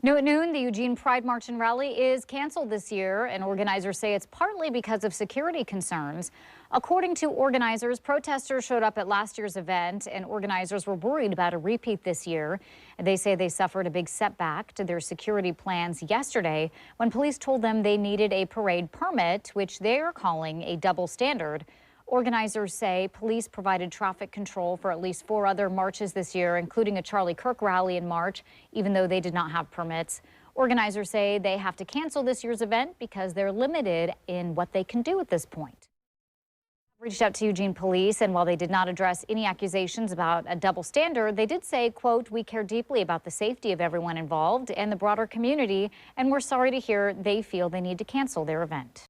New at noon, the Eugene Pride March and Rally is canceled this year, and organizers say it's partly because of security concerns. According to organizers, protesters showed up at last year's event, and organizers were worried about a repeat this year. They say they suffered a big setback to their security plans yesterday when police told them they needed a parade permit, which they are calling a double standard. Organizers say police provided traffic control for at least 4 other marches this year, including a Charlie Kirk rally in March, even though they did not have permits. Organizers say they have to cancel this year's event because they're limited in what they can do at this point. Reached out to Eugene Police, and while they did not address any accusations about a double standard, they did say, quote, "We care deeply about the safety of everyone involved and the broader community, and we're sorry to hear they feel they need to cancel their event."